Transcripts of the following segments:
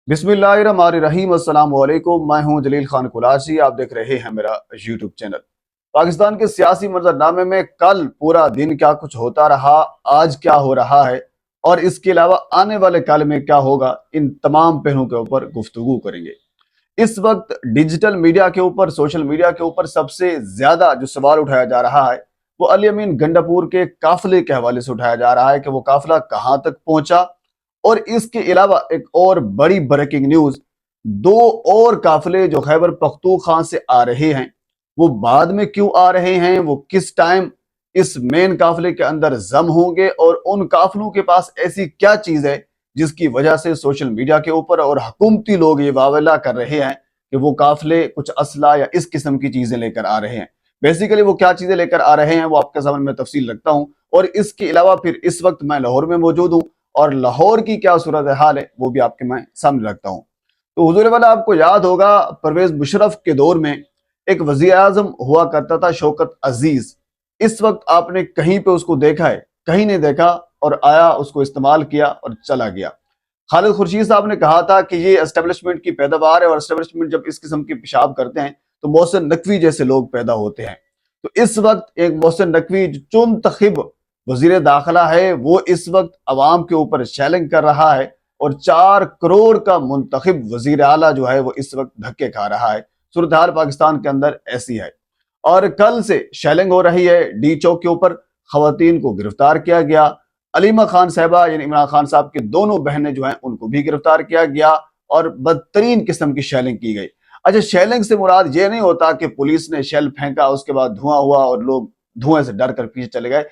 बिस्मिल्लाहिर्रहमानिर्रहीम। अस्सलाम वालेकुम। मैं हूं जलील खान कुलाची। आप देख रहे हैं मेरा यूट्यूब चैनल। पाकिस्तान के सियासी मंजरनामे में कल पूरा दिन क्या कुछ होता रहा, आज क्या हो रहा है और इसके अलावा आने वाले कल में क्या होगा, इन तमाम पहलुओं के ऊपर गुफ्तगू करेंगे। इस वक्त डिजिटल मीडिया के ऊपर, सोशल मीडिया के ऊपर सबसे ज्यादा जो सवाल उठाया जा रहा है वो अली अमीन गंडापुर के काफिले के हवाले से उठाया जा रहा है कि वो काफिला कहां तक पहुंचा। और इसके अलावा एक और बड़ी ब्रेकिंग न्यूज, दो और काफिले जो खैबर पख्तूनख्वा से आ रहे हैं वो बाद में क्यों आ रहे हैं, वो किस टाइम इस मेन काफिले के अंदर जम होंगे और उन काफिलों के पास ऐसी क्या चीज है जिसकी वजह से सोशल मीडिया के ऊपर और हुकूमती लोग ये वावेला कर रहे हैं कि वो काफिले कुछ असला या इस किस्म की चीजें लेकर आ रहे हैं। बेसिकली वो क्या चीजें लेकर आ रहे हैं वो आपके सामने में तफसील रखता हूं। और इसके अलावा फिर इस वक्त मैं लाहौर में मौजूद हूं और लाहौर की क्या सूरत हाल है वो भी आपके मैं सामने रखता हूं। तो हुजूर वाला, आपको याद होगा परवेज मुशर्रफ के दौर में एक वजीर आजम हुआ करता था शौकत अजीज। इस वक्त आपने कहीं पे उसको देखा है? कहीं नहीं देखा। और आया, उसको इस्तेमाल किया और चला गया। खालिद खुर्शीद साहब ने कहा था कि ये एस्टेब्लिशमेंट की पैदावार है और एस्टेब्लिशमेंट जब इस किस्म की पेशाब करते हैं तो मोहसिन नकवी जैसे लोग पैदा होते हैं। तो इस वक्त एक मोहसिन नकवी जो चुनतखिब वजीर दाखिला है वो इस वक्त अवाम के ऊपर शैलिंग कर रहा है और 4 करोड़ का मुंतखिब वजीर आला जो है वो इस वक्त धक्के खा रहा है। सूरत हाल पाकिस्तान के अंदर ऐसी है। और कल से शैलिंग हो रही है डी चौक के ऊपर। खवातीन को गिरफ्तार किया गया। अलीमा खान साहबा यानी इमरान खान साहब की दोनों बहनें जो हैं उनको भी गिरफ्तार किया गया और बदतरीन किस्म की शैलिंग की गई। अच्छा, शैलिंग से मुराद ये नहीं होता कि पुलिस ने शेल फेंका, उसके बाद धुआं हुआ और लोग धुएं से डर कर पीछे चले गए।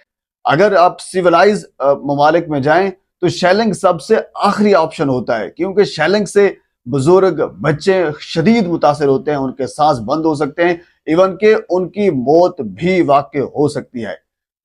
अगर आप सिविलाइज ममालिक में जाएं तो शेलिंग सबसे आखिरी ऑप्शन होता है, क्योंकि शेलिंग से बुजुर्ग बच्चे शदीद मुतासर होते हैं, उनके सांस बंद हो सकते हैं, इवन के उनकी मौत भी वाक़ई हो सकती है।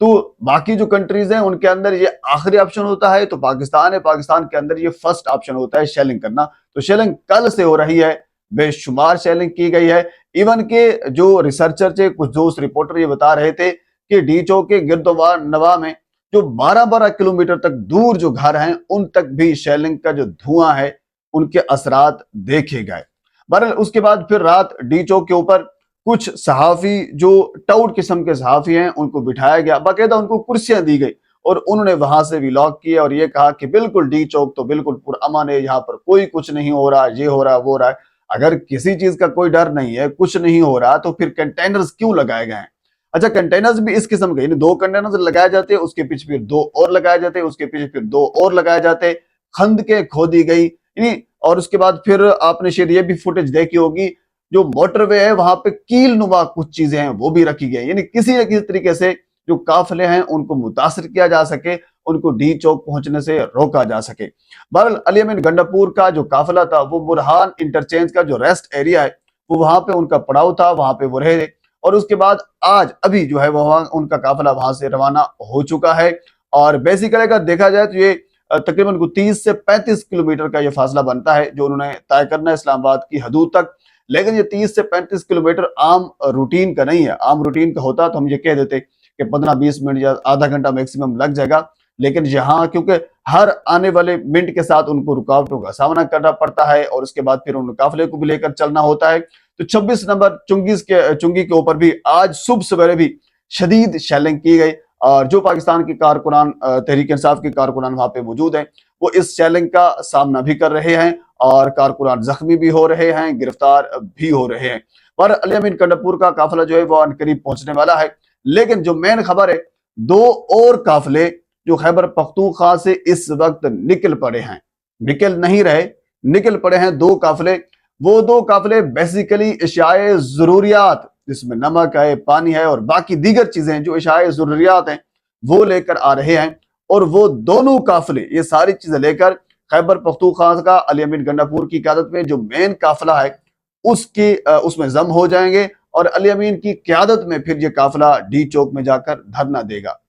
तो बाकी जो कंट्रीज हैं उनके अंदर ये आखिरी ऑप्शन होता है, तो पाकिस्तान है, पाकिस्तान के अंदर ये फर्स्ट ऑप्शन होता है शेलिंग करना। तो शेलिंग कल से हो रही है, बेशुमार शेलिंग की गई है। इवन के जो रिसर्चर थे, कुछ दोस्त रिपोर्टर ये बता रहे थे कि डी चौक के गिरदोबार नवा में जो 12-12 किलोमीटर तक दूर जो घर हैं उन तक भी शेलिंग का जो धुआं है उनके असरात देखे गए। बहरहाल उसके बाद फिर रात डी चौक के ऊपर कुछ सहाफी जो टाउट किस्म के सहाफी हैं उनको बिठाया गया, बाकायदा उनको कुर्सियां दी गई और उन्होंने वहां से व्लॉग किया और ये कहा कि बिल्कुल डी चौक तो बिल्कुल पुरअमन है, यहाँ पर कोई कुछ नहीं हो रहा, ये हो रहा वो हो रहा है। अगर किसी चीज का कोई डर नहीं है, कुछ नहीं हो रहा, तो फिर कंटेनर्स क्यों लगाए गए हैं? अच्छा, कंटेनर्स भी इस किस्म के, यानी 2 कंटेनर्स लगाए जाते हैं, उसके पीछे फिर 2 और लगाए जाते हैं, उसके पीछे फिर 2 और लगाए जाते, खंदकें खोदी गई यानी। और उसके बाद फिर आपने शायद ये भी फुटेज देखी होगी, जो मोटरवे है वहां पे कील नुमा कुछ चीजें हैं वो भी रखी गई, यानी किसी न किसी तरीके से जो काफिले हैं उनको मुतासर किया जा सके, उनको डी चौक पहुंचने से रोका जा सके। बहरहाल अली अमीन गंडापुर का जो काफिला था वो बुरहान इंटरचेंज का जो रेस्ट एरिया है वो वहां पे उनका पड़ाव था, वहां पे वो रहे। और उसके बाद आज अभी जो है वहां उनका काफिला वहां से रवाना हो चुका है। और बेसिकली अगर देखा जाए तो ये तकरीबन 30 से 35 किलोमीटर का ये फासला बनता है जो उन्होंने तय करना है इस्लामाबाद की हदूद तक। लेकिन ये 30 से 35 किलोमीटर आम रूटीन का नहीं है। आम रूटीन का होता तो हम ये कह देते कि 15-20 मिनट या आधा घंटा मैक्सिमम लग जाएगा। लेकिन यहाँ क्योंकि हर आने वाले मिनट के साथ उनको रुकावटों का सामना करना पड़ता है और उसके बाद फिर उन काफिले को भी लेकर चलना होता है। तो 26 नंबर चुंगी के ऊपर भी आज सुबह सवेरे भी शदीद शेलिंग की गई और जो पाकिस्तान के कारकुनान, तहरीक इंसाफ के कारकुनान वहां पे मौजूद हैं वो इस शेलिंग का सामना भी कर रहे हैं और कारकुनान जख्मी भी हो रहे हैं, गिरफ्तार भी हो रहे हैं। पर अली अमीन गंडापुर का काफिला जो है वो करीब पहुंचने वाला है। लेकिन जो मेन खबर है, 2 और काफिले जो खैबर पख्तूनख्वा से इस वक्त निकल पड़े हैं, निकल नहीं रहे, निकल पड़े हैं 2 काफिले। वो 2 काफिले बेसिकली इशाए जरूरियात, जिसमें नमक है, पानी है और बाकी दीगर चीजें जो इशाए जरूरियात हैं वो लेकर आ रहे हैं। और वो दोनों काफिले ये सारी चीजें लेकर खैबर पख्तूनख्वा का अली अमीन गंडापुर की क़यादत में जो मेन काफिला है उसमें जम हो जाएंगे और अली अमीन की क़यादत में फिर ये काफिला डी चौक में जाकर धरना देगा।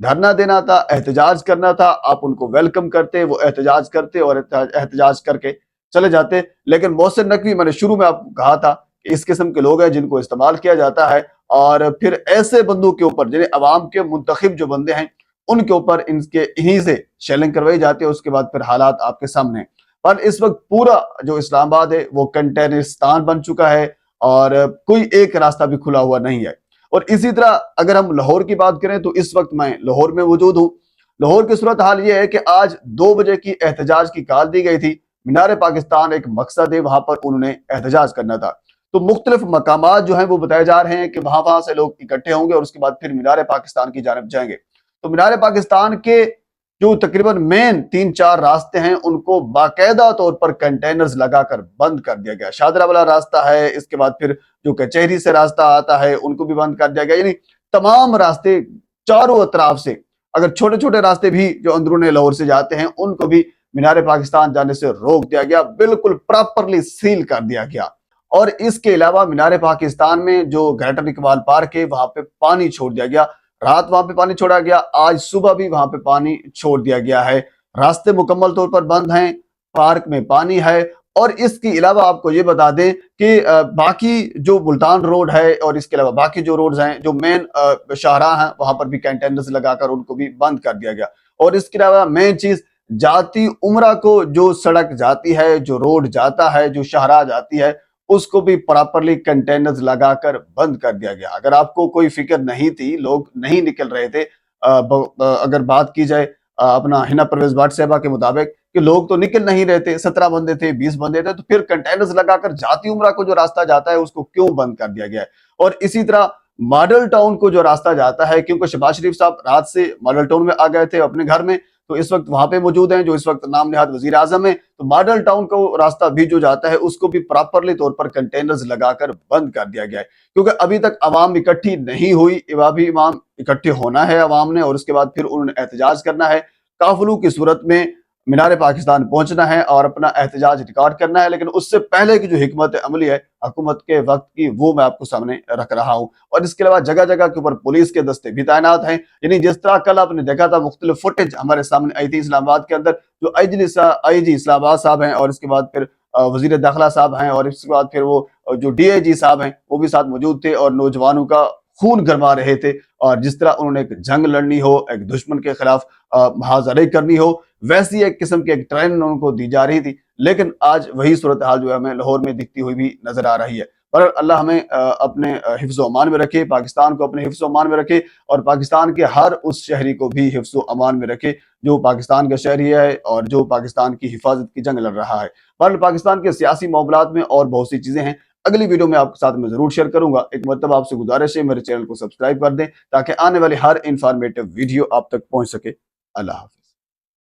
धरना देना था, एहतजाज करना था, आप उनको वेलकम करते, वो एहतजाज करते और एहतजाज करके चले जाते। लेकिन मोहसिन नकवी, मैंने शुरू में आपको कहा था कि इस किस्म के लोग हैं जिनको इस्तेमाल किया जाता है اور پھر ایسے بندوں کے اوپر جنہیں عوام کے منتخب جو بندے ہیں ان کے اوپر انہی سے شیلنگ کروائی جاتی ہے. اس کے بعد پھر حالات آپ کے سامنے ہیں. پر اس وقت پورا جو اسلام آباد ہے وہ کنٹینرستان بن چکا ہے اور کوئی ایک راستہ بھی کھلا ہوا نہیں ہے. اور اسی طرح اگر ہم لاہور کی بات کریں تو اس وقت میں لاہور میں موجود ہوں. لاہور کی صورتحال یہ ہے کہ آج 2 بجے کی احتجاج کی کال دی گئی تھی. مینار پاکستان ایک مقصد ہے، وہاں پر انہوں نے احتجاج کرنا تھا. تو مختلف مقامات جو ہیں وہ بتائے جا رہے ہیں کہ وہاں سے لوگ اکٹھے ہوں گے اور اس کے بعد پھر مینار پاکستان کی جانب جائیں گے. تو مینار پاکستان کے جو تقریباً مین 3-4 راستے ہیں ان کو باقاعدہ طور پر کنٹینرز لگا کر بند کر دیا گیا. شاہدرہ والا راستہ ہے، اس کے بعد پھر جو کچہری سے راستہ آتا ہے ان کو بھی بند کر دیا گیا. یعنی تمام راستے چاروں اطراف سے، اگر چھوٹے چھوٹے راستے بھی جو اندرون لاہور سے جاتے ہیں ان کو بھی مینار پاکستان جانے سے روک دیا گیا، بالکل پراپرلی سیل کر دیا گیا. اور اس کے علاوہ مینار پاکستان میں جو گریٹر اقبال پارک ہے وہاں پہ پانی چھوڑ دیا گیا. رات وہاں پہ پانی چھوڑا گیا، آج صبح بھی وہاں پہ پانی چھوڑ دیا گیا ہے. راستے مکمل طور پر بند ہیں، پارک میں پانی ہے. اور اس کے علاوہ آپ کو یہ بتا دیں کہ باقی جو ملتان روڈ ہے اور اس کے علاوہ باقی جو روڈز ہیں جو مین شاہراہ ہیں وہاں پر بھی کنٹینرز لگا کر ان کو بھی بند کر دیا گیا. اور اس کے علاوہ مین چیز، جاتی عمرہ کو جو سڑک جاتی ہے، جو روڈ جاتا ہے، جو شاہراہ جاتی ہے، اس کو بھی پراپرلی کنٹینرز لگا کر بند کر دیا گیا. اگر آپ کو کوئی فکر نہیں تھی، لوگ نہیں نکل رہے تھے، اگر بات کی جائے اپنا ہنا پرویز بھٹ صاحبہ کے مطابق کہ لوگ تو نکل نہیں رہے تھے، 17 بندے تھے، 20 بندے تھے، تو پھر کنٹینرز لگا کر جاتی عمرہ کو جو راستہ جاتا ہے اس کو کیوں بند کر دیا گیا ہے؟ اور اسی طرح ماڈل ٹاؤن کو جو راستہ جاتا ہے، کیونکہ شہباز شریف صاحب رات سے ماڈل ٹاؤن میں آ گئے تھے اپنے گھر میں، تو اس وقت وہاں پہ موجود ہیں جو اس وقت نام نہاد وزیر اعظم ہے. تو ماڈل ٹاؤن کو راستہ بھی جو جاتا ہے اس کو بھی پراپرلی طور پر کنٹینرز لگا کر بند کر دیا گیا ہے، کیونکہ ابھی تک عوام اکٹھی نہیں ہوئی. ابھی عوام اکٹھے ہونا ہے عوام نے، اور اس کے بعد پھر انہوں نے احتجاج کرنا ہے. قافلوں کی صورت میں مینار پاکستان پہنچنا ہے اور اپنا احتجاج ریکارڈ کرنا ہے. لیکن اس سے پہلے کی جو حکمت عملی ہے حکومت کے وقت کی، وہ میں آپ کو سامنے رکھ رہا ہوں. اور اس کے علاوہ جگہ جگہ کے اوپر پولیس کے دستے بھی تعینات ہیں. یعنی جس طرح کل آپ نے دیکھا تھا مختلف فوٹیج ہمارے سامنے آئی تھی اسلام آباد کے اندر، جو آئی جی اسلام آباد صاحب ہیں اور اس کے بعد پھر وزیر داخلہ صاحب ہیں اور اس کے بعد پھر وہ جو ڈی آئی جی صاحب ہیں وہ بھی ساتھ موجود تھے اور نوجوانوں کا خون گرما رہے تھے. اور جس طرح انہوں نے ایک جنگ لڑنی ہو، ایک دشمن کے خلاف محاذرے کرنی ہو، ویسی ایک قسم کی ایک ٹریننگ ان کو دی جا رہی تھی. لیکن آج وہی صورتحال جو ہے ہمیں لاہور میں دکھتی ہوئی بھی نظر آ رہی ہے. پر اللہ ہمیں اپنے حفظ و امان میں رکھے، پاکستان کو اپنے حفظ و امان میں رکھے، اور پاکستان کے ہر اس شہری کو بھی حفظ و امان میں رکھے جو پاکستان کا شہری ہے اور جو پاکستان کی حفاظت کی جنگ لڑ رہا ہے. پر پاکستان کے سیاسی معاملات میں اور بہت سی چیزیں ہیں، اگلی ویڈیو میں آپ کے ساتھ میں ضرور شیئر کروں گا. ایک مرتبہ آپ سے گزارش ہے میرے چینل کو سبسکرائب کر دیں تاکہ آنے والی ہر انفارمیٹو ویڈیو آپ تک پہنچ سکے. اللہ حافظ.